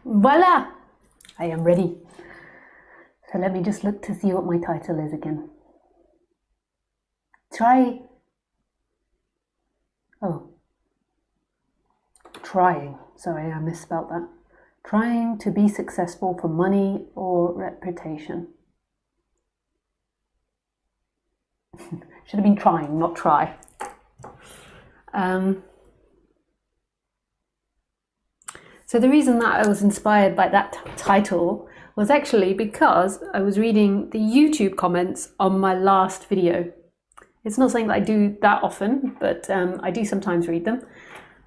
Voila! I am ready. So let me just look to see what my title is again. Trying. Sorry, I misspelled that. Trying to be successful for money or reputation. Should have been trying, not try. So the reason that I was inspired by that title was actually because I was reading the YouTube comments on my last video. It's not something that I do that often, but I do sometimes read them.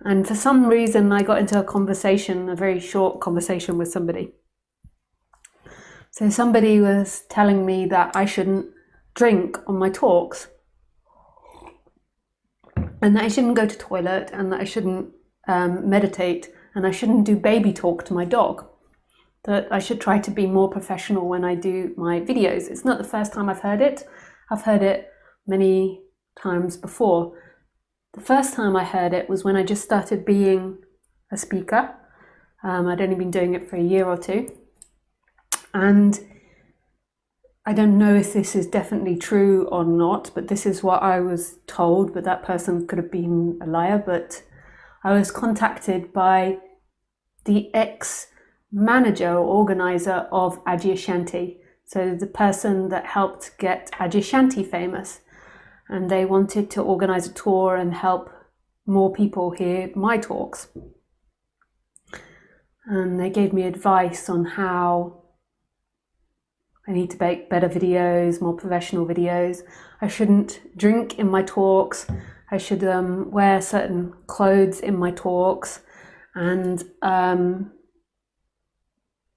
And for some reason, I got into a very short conversation with somebody. So somebody was telling me that I shouldn't drink on my talks, and that I shouldn't go to toilet, and that I shouldn't meditate, and I shouldn't do baby talk to my dog. That I should try to be more professional when I do my videos. It's not the first time I've heard it. I've heard it many times before. The first time I heard it was when I just started being a speaker. I'd only been doing it for a year or two. And I don't know if this is definitely true or not, but this is what I was told, but that person could have been a liar. But I was contacted by the ex-manager or organizer of Adyashanti. So the person that helped get Adyashanti famous. And they wanted to organize a tour and help more people hear my talks. And they gave me advice on how I need to make better videos, more professional videos. I shouldn't drink in my talks. I should wear certain clothes in my talks, and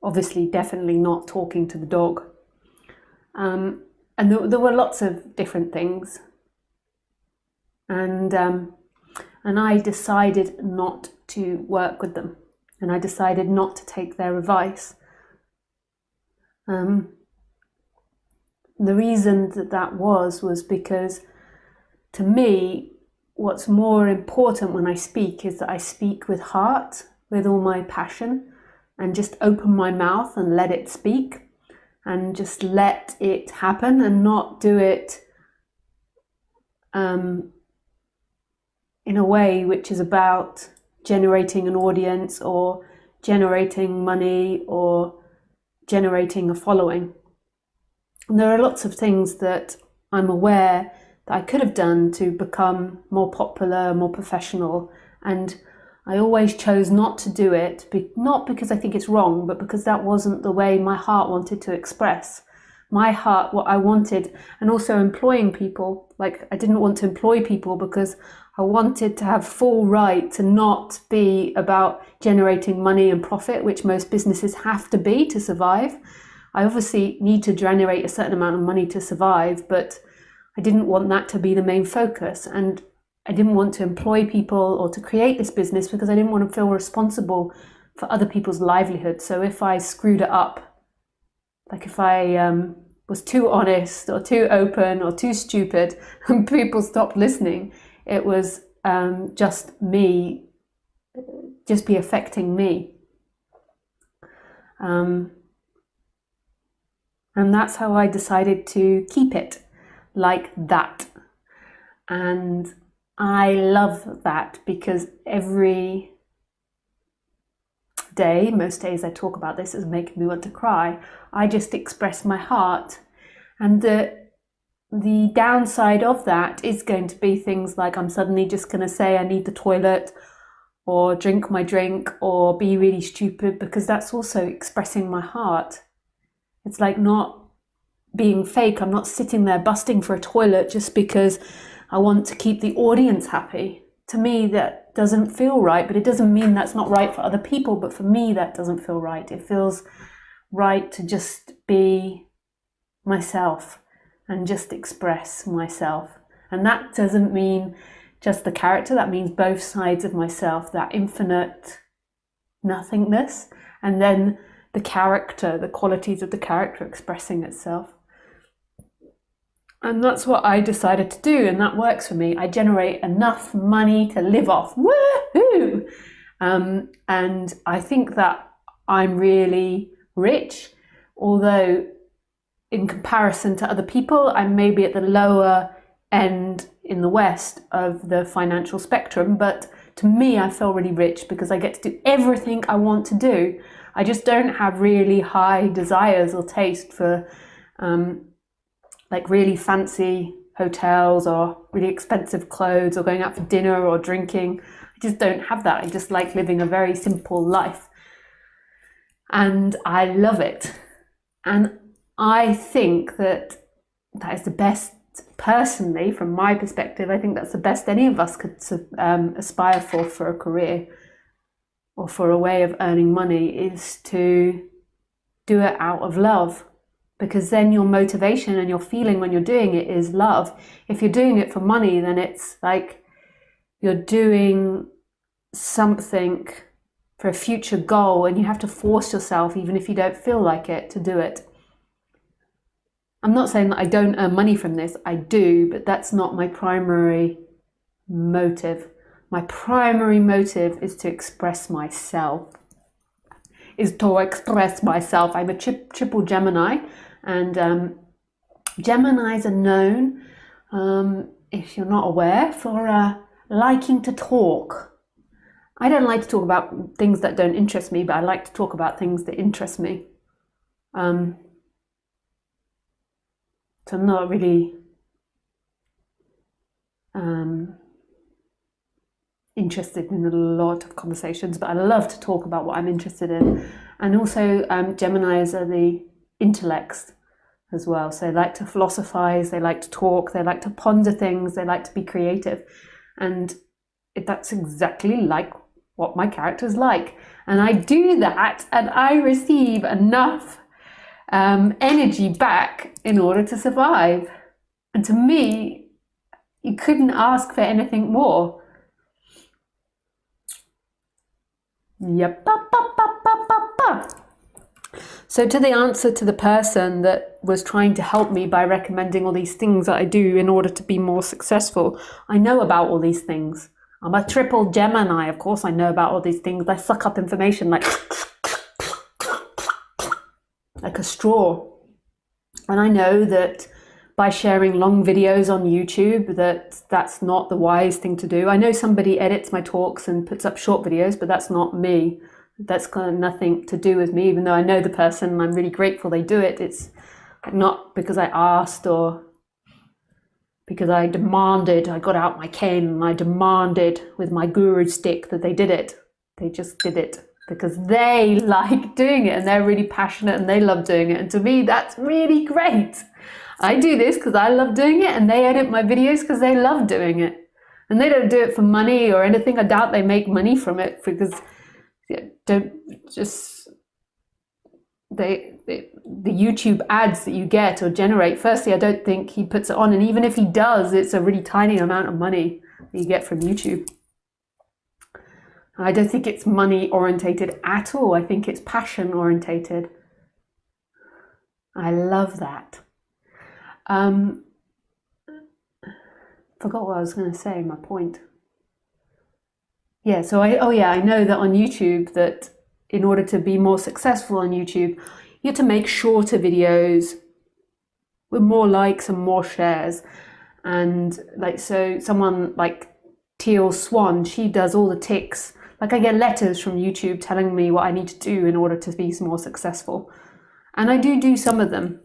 obviously definitely not talking to the dog. And there were lots of different things. And I decided not to work with them, and I decided not to take their advice. The reason that was because, to me, what's more important when I speak is that I speak with heart, with all my passion, and just open my mouth and let it speak, and just let it happen, and not do it in a way which is about generating an audience or generating money or generating a following. And there are lots of things that I'm aware that I could have done to become more popular, more professional, and I always chose not to do it, not because I think it's wrong, but because that wasn't the way my heart wanted to express. My heart, what I wanted, and also employing people, like I didn't want to employ people because I wanted to have full right to not be about generating money and profit, which most businesses have to be to survive. I obviously need to generate a certain amount of money to survive, but I didn't want that to be the main focus. And I didn't want to employ people or to create this business because I didn't want to feel responsible for other people's livelihood. So if I screwed it up, like if I was too honest or too open or too stupid and people stopped listening, it was just me, just be affecting me. And that's how I decided to keep it like that. And I love that because every day, most days I talk about this, is making me want to cry. I just express my heart. And the downside of that is going to be things like I'm suddenly just going to say I need the toilet or drink my drink or be really stupid, because that's also expressing my heart. It's like not being fake. I'm not sitting there busting for a toilet just because I want to keep the audience happy. To me, that doesn't feel right, but it doesn't mean that's not right for other people. But for me, that doesn't feel right. It feels right to just be myself and just express myself. And that doesn't mean just the character, that means both sides of myself, that infinite nothingness, and then the character, the qualities of the character expressing itself. And that's what I decided to do, and that works for me. I generate enough money to live off. Woohoo! And I think that I'm really rich, although in comparison to other people, I'm maybe at the lower end in the West of the financial spectrum. But to me, I feel really rich because I get to do everything I want to do. I just don't have really high desires or taste for like really fancy hotels or really expensive clothes or going out for dinner or drinking. I just don't have that. I just like living a very simple life. And I love it. And I think that is the best, personally, from my perspective, I think that's the best any of us could aspire for a career or for a way of earning money, is to do it out of love. Because then your motivation and your feeling when you're doing it is love. If you're doing it for money, then it's like you're doing something for a future goal and you have to force yourself, even if you don't feel like it, to do it. I'm not saying that I don't earn money from this, I do, but that's not my primary motive. My primary motive is to express myself. I'm a triple Gemini, and Geminis are known, if you're not aware, for liking to talk. I don't like to talk about things that don't interest me, but I like to talk about things that interest me. So I'm not really interested in a lot of conversations, but I love to talk about what I'm interested in. And also Geminis are the intellects as well. So they like to philosophize, they like to talk, they like to ponder things, they like to be creative. And that's exactly like what my character's like. And I do that and I receive enough energy back in order to survive. And to me, you couldn't ask for anything more. Yep. So to the answer to the person that was trying to help me by recommending all these things that I do in order to be more successful, I know about all these things. I'm a triple Gemini, of course I know about all these things. I suck up information like a straw. And I know that by sharing long videos on YouTube, that's not the wise thing to do. I know somebody edits my talks and puts up short videos, but that's not me. That's got nothing to do with me, even though I know the person and I'm really grateful they do it. It's not because I asked or because I demanded. I got out my cane and I demanded with my guru stick that they did it. They just did it because they like doing it and they're really passionate and they love doing it. And to me, that's really great. I do this because I love doing it and they edit my videos because they love doing it. And they don't do it for money or anything. I doubt they make money from it because the YouTube ads that you get or generate, firstly, I don't think he puts it on. And even if he does, it's a really tiny amount of money that you get from YouTube. I don't think it's money orientated at all. I think it's passion orientated. I love that. Forgot what I was going to say, my point. Yeah, so I know that on YouTube that in order to be more successful on YouTube, you have to make shorter videos with more likes and more shares. And like, so someone like Teal Swan, she does all the ticks. Like I get letters from YouTube telling me what I need to do in order to be more successful. And I do some of them.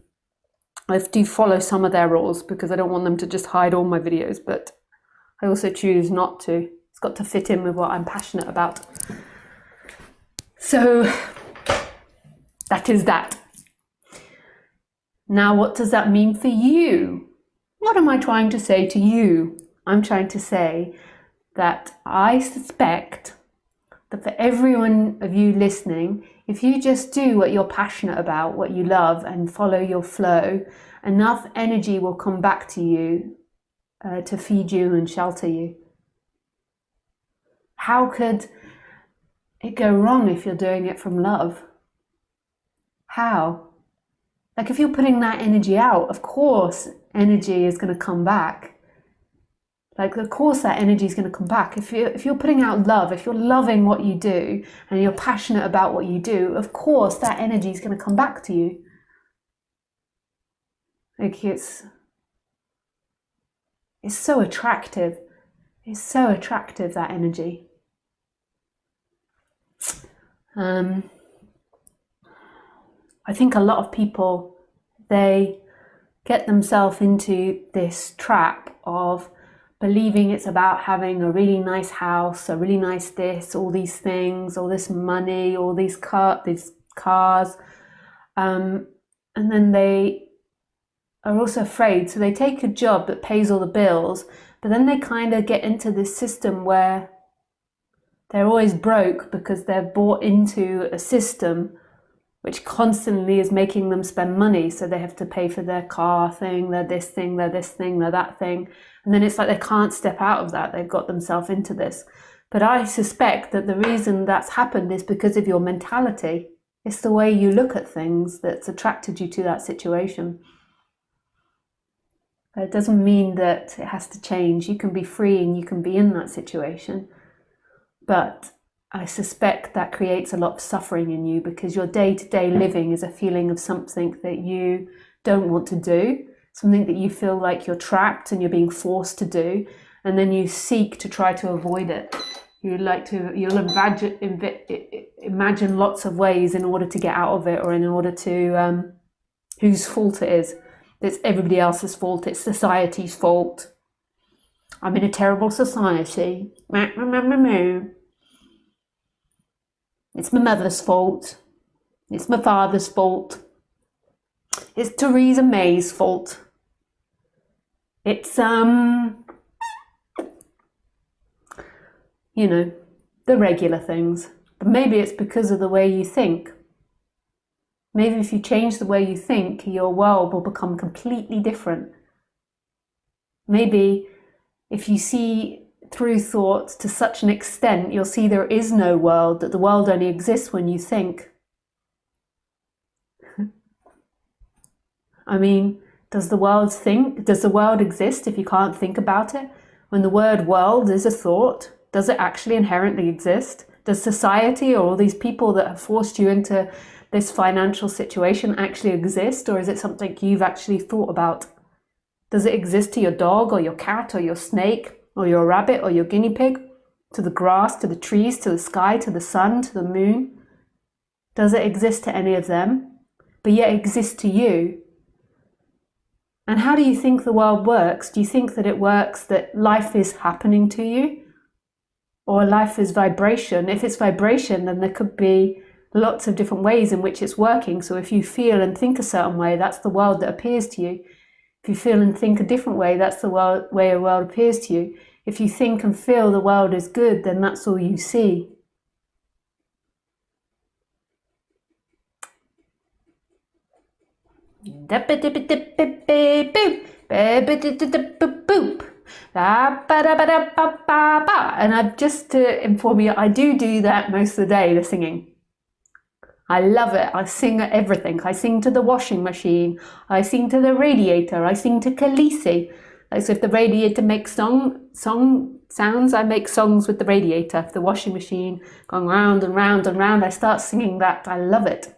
I do follow some of their rules because I don't want them to just hide all my videos, but I also choose not to. It's got to fit in with what I'm passionate about. So that is that. Now, what does that mean for you? What am I trying to say to you? I'm trying to say that I suspect that for every one of you listening, if you just do what you're passionate about, what you love, and follow your flow, enough energy will come back to you to feed you and shelter you. How could it go wrong if you're doing it from love? How? Like if you're putting that energy out, of course, energy is going to come back. Like, of course that energy is going to come back. If you're putting out love, if you're loving what you do and you're passionate about what you do, of course that energy is going to come back to you. Like, it's so attractive. It's so attractive, that energy. I think a lot of people, they get themselves into this trap of believing it's about having a really nice house, a really nice this, all these things, all this money, all these cars, and then they are also afraid. So they take a job that pays all the bills, but then they kind of get into this system where they're always broke because they're bought into a system which constantly is making them spend money. So they have to pay for their car thing, their this thing, their this thing, their that thing. And then it's like they can't step out of that. They've got themselves into this. But I suspect that the reason that's happened is because of your mentality. It's the way you look at things that's attracted you to that situation. It doesn't mean that it has to change. You can be free and you can be in that situation. But I suspect that creates a lot of suffering in you because your day-to-day living is a feeling of something that you don't want to do, something that you feel like you're trapped and you're being forced to do, and then you seek to try to avoid it. You'll imagine lots of ways in order to get out of it, or in order to whose fault it is. It's everybody else's fault. It's society's fault. I'm in a terrible society. It's my mother's fault. It's my father's fault. It's Theresa May's fault. It's, you know, the regular things. But maybe it's because of the way you think. Maybe if you change the way you think, your world will become completely different. Maybe if you see through thoughts to such an extent, you'll see there is no world, that the world only exists when you think. I mean, does the world think? Does the world exist if you can't think about it? When the word world is a thought, does it actually inherently exist? Does society or all these people that have forced you into this financial situation actually exist, or is it something you've actually thought about? Does it exist to your dog or your cat or your snake or your rabbit or your guinea pig? To the grass, to the trees, to the sky, to the sun, to the moon? Does it exist to any of them? But yet it exists to you. And how do you think the world works? Do you think that it works that life is happening to you? Or life is vibration? If it's vibration, then there could be lots of different ways in which it's working. So if you feel and think a certain way, that's the world that appears to you. If you feel and think a different way, that's the way a world appears to you. If you think and feel the world is good, then that's all you see. And I've just to inform you, I do that most of the day, the singing. I love it. I sing at everything. I sing to the washing machine. I sing to the radiator. I sing to Khaleesi. Like, so if the radiator makes song sounds, I make songs with the radiator. If the washing machine going round and round and round, I start singing that. I love it.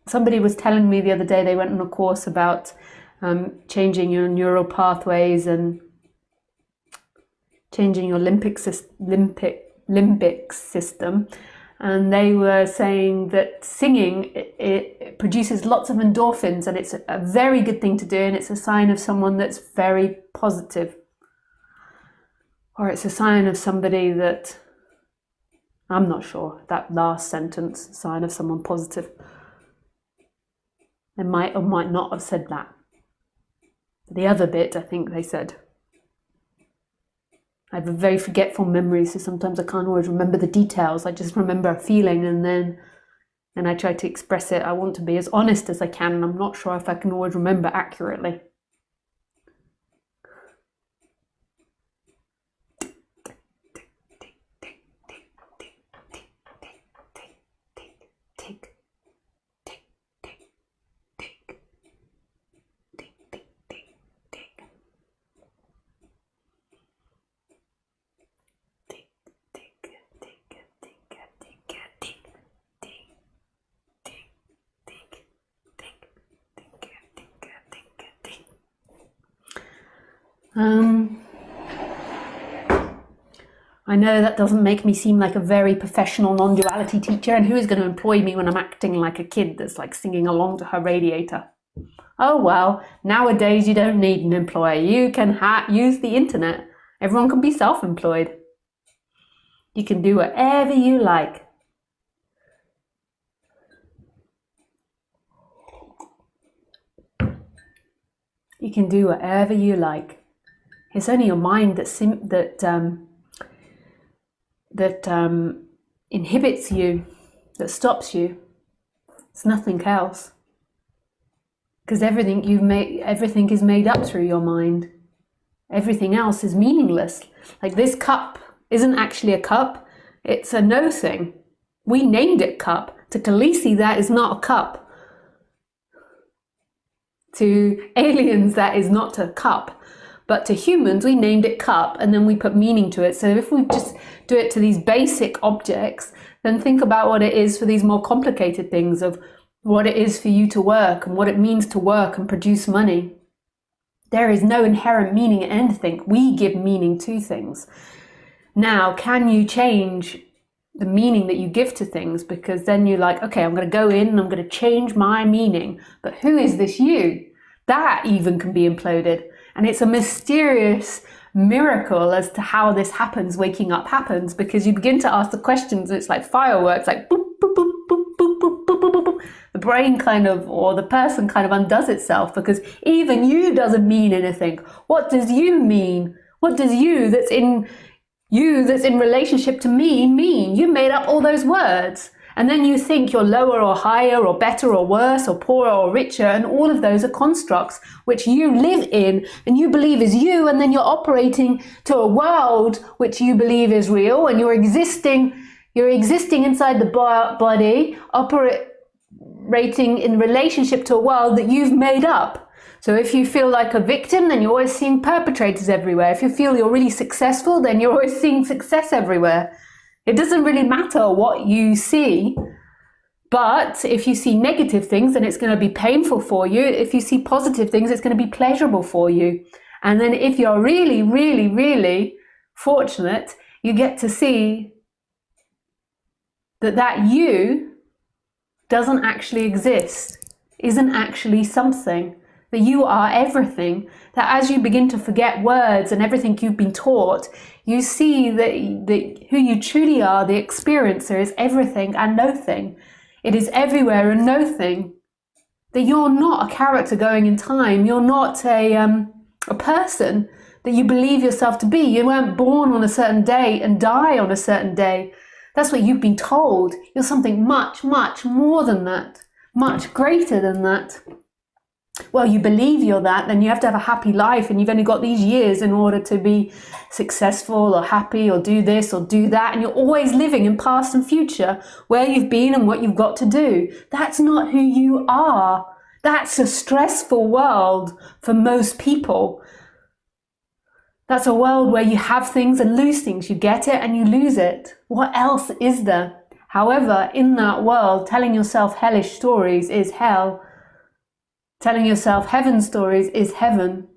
Somebody was telling me the other day they went on a course about changing your neural pathways and changing your limbic system, and they were saying that singing it produces lots of endorphins, and it's a very good thing to do, and it's a sign of someone that's very positive, or it's a sign of somebody that, I'm not sure, that last sentence, sign of someone positive. They might or might not have said that. The other bit, I think they said. I have a very forgetful memory, so sometimes I can't always remember the details. I just remember a feeling, and then I try to express it. I want to be as honest as I can, and I'm not sure if I can always remember accurately. I know that doesn't make me seem like a very professional non-duality teacher, and who is going to employ me when I'm acting like a kid that's like singing along to her radiator? Oh well, nowadays you don't need an employer. You can use the internet. Everyone can be self-employed. You can do whatever you like. You can do whatever you like. It's only your mind that inhibits you, that stops you. It's nothing else. Because everything is made up through your mind. Everything else is meaningless. Like this cup isn't actually a cup, it's a no thing. We named it cup. To Khaleesi, that is not a cup. To aliens, that is not a cup. But to humans, we named it cup, and then we put meaning to it. So if we just do it to these basic objects, then think about what it is for these more complicated things of what it is for you to work and what it means to work and produce money. There is no inherent meaning in anything. We give meaning to things. Now, can you change the meaning that you give to things? Because then you're like, okay, I'm going to go in and I'm going to change my meaning. But who is this you? That even can be imploded. And it's a mysterious miracle as to how this happens, waking up happens, because you begin to ask the questions, and it's like fireworks, like boop, boop, boop, boop, boop, boop, boop, boop, boop. The brain kind of, or the person kind of undoes itself, because even you doesn't mean anything. What does you mean? What does you that's in relationship to me mean? You made up all those words. And then you think you're lower or higher or better or worse or poorer or richer, and all of those are constructs which you live in and you believe is you, and then you're operating to a world which you believe is real, and you're existing inside the body, operating in relationship to a world that you've made up. So if you feel like a victim, then you're always seeing perpetrators everywhere. If you feel you're really successful, then you're always seeing success everywhere. It doesn't really matter what you see, but if you see negative things, then it's going to be painful for you. If you see positive things, it's going to be pleasurable for you. And then if you're really, really, really fortunate, you get to see that you doesn't actually exist, isn't actually something, that you are everything, that as you begin to forget words and everything you've been taught, you see that who you truly are, the experiencer, is everything and nothing. It is everywhere and nothing. That you're not a character going in time. You're not a person that you believe yourself to be. You weren't born on a certain day and die on a certain day. That's what you've been told. You're something much, much more than that. Much greater than that. Well, you believe you're that, then you have to have a happy life, and you've only got these years in order to be successful or happy or do this or do that, and you're always living in past and future, where you've been and what you've got to do. That's not who you are. That's a stressful world for most people. That's a world where you have things and lose things. You get it and you lose it. What else is there? However, in that world, telling yourself hellish stories is hell. Telling yourself heaven stories is heaven.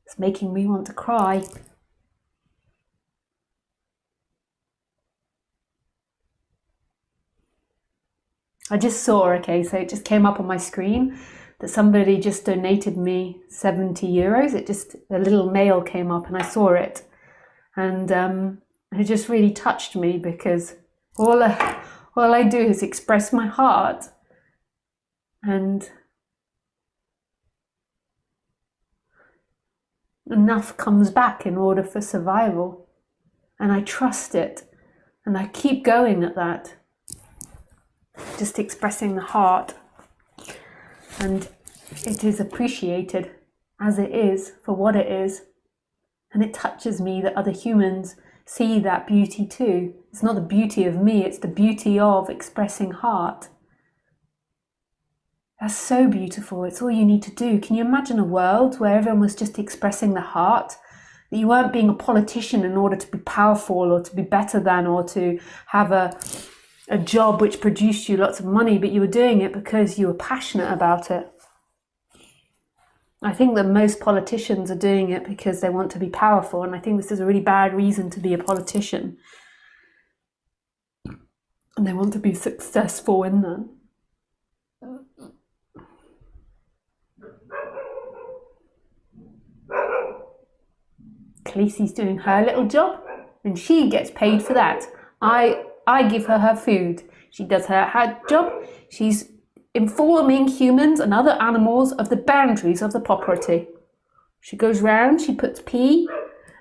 It's making me want to cry. I just saw, okay, so it just came up on my screen that somebody just donated me 70 euros. A little mail came up and I saw it. And it just really touched me, because all I do is express my heart. And enough comes back in order for survival. And I trust it. And I keep going at that. Just expressing the heart. And it is appreciated as it is, for what it is. And it touches me that other humans see that beauty too. It's not the beauty of me, it's the beauty of expressing heart. That's so beautiful. It's all you need to do. Can you imagine a world where everyone was just expressing the heart? that you weren't being a politician in order to be powerful or to be better than or to have a job which produced you lots of money, but you were doing it because you were passionate about it. I think that most politicians are doing it because they want to be powerful, and I think this is a really bad reason to be a politician. And they want to be successful in that. Khaleesi's doing her little job, and she gets paid for that. I give her food. She does her job. She's informing humans and other animals of the boundaries of the property. She goes round, she puts pee,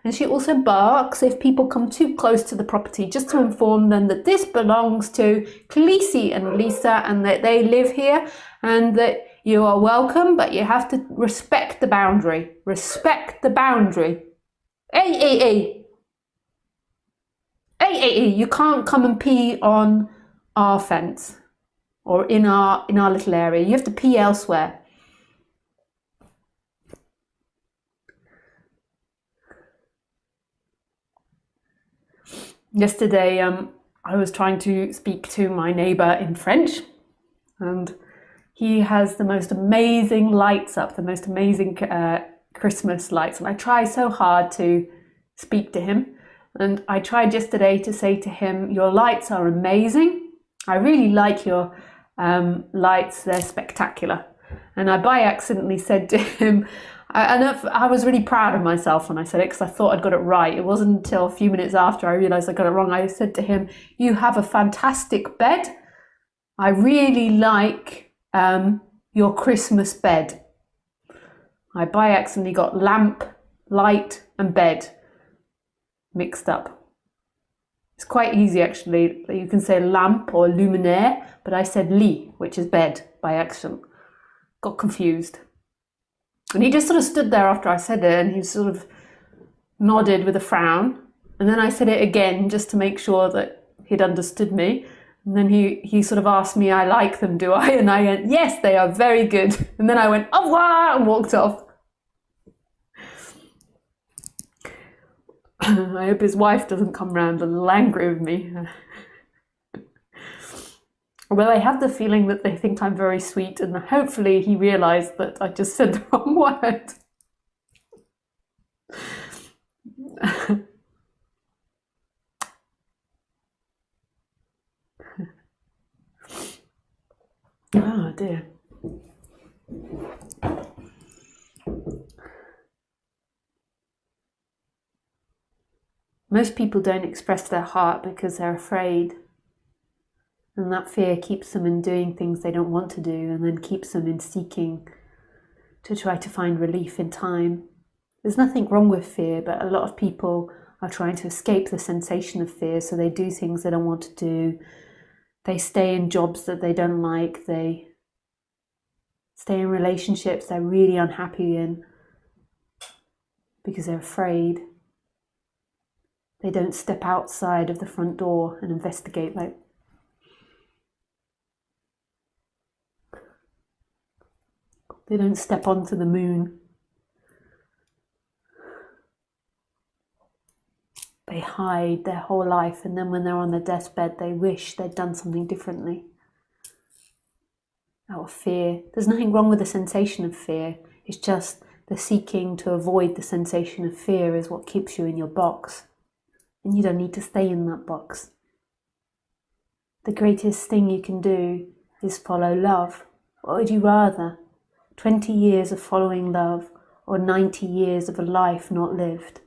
and she also barks if people come too close to the property, just to inform them that this belongs to Khaleesi and Lisa and that they live here and that you are welcome, but you have to respect the boundary. Respect the boundary. Hey, you can't come and pee on our fence or in our little area. You have to pee elsewhere. Yesterday, I was trying to speak to my neighbour in French, and he has the most amazing lights up, the most amazing Christmas lights, and I try so hard to speak to him. And I tried yesterday to say to him, your lights are amazing. I really like your lights, they're spectacular. And I by accidentally said to him, I was really proud of myself when I said it because I thought I'd got it right. It wasn't until a few minutes after I realised I got it wrong. I said to him, you have a fantastic bed. I really like your Christmas bed. I by accidentally got lamp, light and bed mixed up. It's quite easy actually. You can say lamp or luminaire, but I said lit, which is bed, by accident. Got confused. And he just sort of stood there after I said it and he sort of nodded with a frown. And then I said it again just to make sure that he'd understood me. And then he sort of asked me, I like them, do I? And I went, yes, they are very good. And then I went, au revoir, and walked off. I hope his wife doesn't come round a little angry with me. Well, I have the feeling that they think I'm very sweet, and hopefully he realised that I just said the wrong word. Oh dear. Most people don't express their heart because they're afraid. And that fear keeps them in doing things they don't want to do, and then keeps them in seeking to try to find relief in time. There's nothing wrong with fear, but a lot of people are trying to escape the sensation of fear, so they do things they don't want to do. They stay in jobs that they don't like. They stay in relationships they're really unhappy in because they're afraid. They don't step outside of the front door and investigate like they don't step onto the moon. They hide their whole life, and then when they're on their deathbed, they wish they'd done something differently. Out of fear. There's nothing wrong with the sensation of fear. It's just the seeking to avoid the sensation of fear is what keeps you in your box. And you don't need to stay in that box. The greatest thing you can do is follow love. What would you rather? 20 years of following love or 90 years of a life not lived?